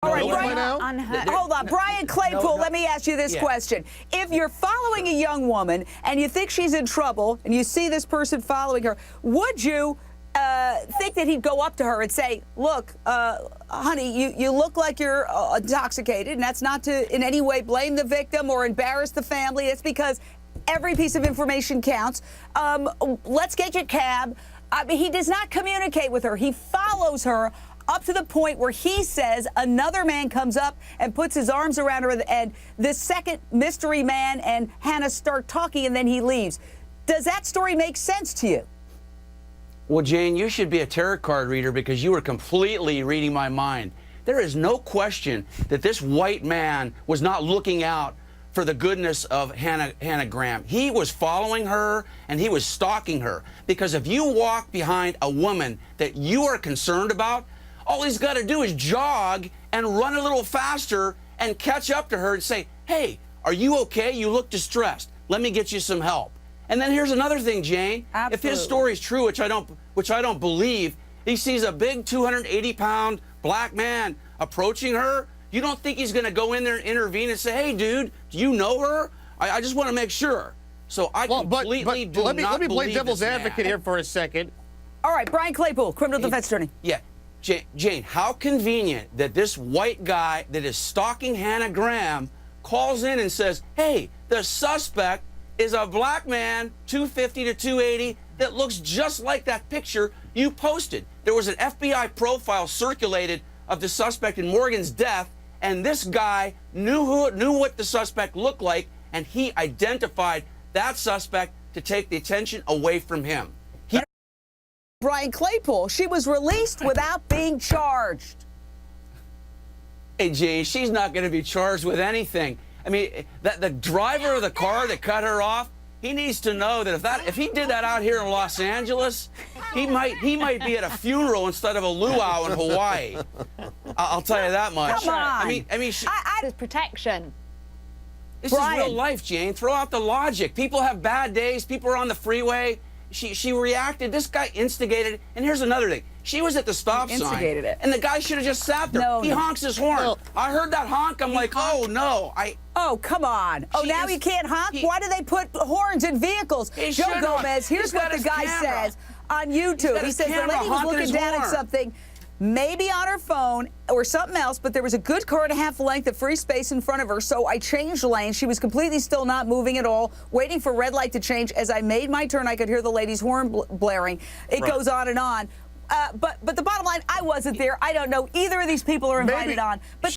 All right, Brian, hold on. Brian Claypool, let me ask you this question. If you're following a young woman and you think she's in trouble and you see this person following her, would you think that he'd go up to her and say, look, honey, you look like you're intoxicated, and that's not to in any way blame the victim or embarrass the family. It's because every piece of information counts. Let's get your cab. He does not communicate with her. He follows her up to the point where he says another man comes up and puts his arms around her, and this second mystery man and Hannah start talking, and then he leaves. Does that story make sense to you? Well, Jane, you should be a tarot card reader because you were completely reading my mind. There is no question that this white man was not looking out for the goodness of Hannah Graham. He was following her and he was stalking her, because if you walk behind a woman that you are concerned about, all he's got to do is jog and run a little faster and catch up to her and say, hey, are you okay? You look distressed. Let me get you some help. And then here's another thing, Jane. Absolutely. If his story is true, which I don't believe, he sees a big 280-pound black man approaching her. You don't think he's going to go in there and intervene and say, hey, dude, do you know her? I just want to make sure. So I completely do not believe Let me play devil's this advocate man. here for a second. All right, Brian Claypool, criminal defense attorney. Yeah. Jane, how convenient that this white guy that is stalking Hannah Graham calls in and says, hey, the suspect is a black man, 250 to 280, that looks just like that picture you posted. There was an FBI profile circulated of the suspect in Morgan's death, and this guy knew what the suspect looked like, and he identified that suspect to take the attention away from him. Brian Claypool, she was released without being charged. Hey, Jane, she's not going to be charged with anything. I mean, the driver of the car that cut her off, he needs to know that if he did that out here in Los Angeles, he might be at a funeral instead of a luau in Hawaii. I'll tell you that much. Come on. I mean, His protection. this Brian. is real life, Jane. Throw out the logic. People have bad days. People are on the freeway. She reacted. This guy instigated. And here's another thing. She was at the stop sign. Instigated it. And the guy should have just sat there. No, he honks his horn. No. I heard that honk. I'm like, oh, no. Oh, come on. Oh, now he can't honk? Why do they put horns in vehicles? Joe Gomez, here's what the guy says on YouTube. He says the lady was looking down at something, maybe on her phone or something else, but there was a good car and a half length of free space in front of her, so I changed lanes. She was completely still, not moving at all, waiting for red light to change. As I made my turn, I could hear the lady's horn blaring. It goes on and on. But the bottom line, I wasn't there. I don't know. Either of these people are invited on. But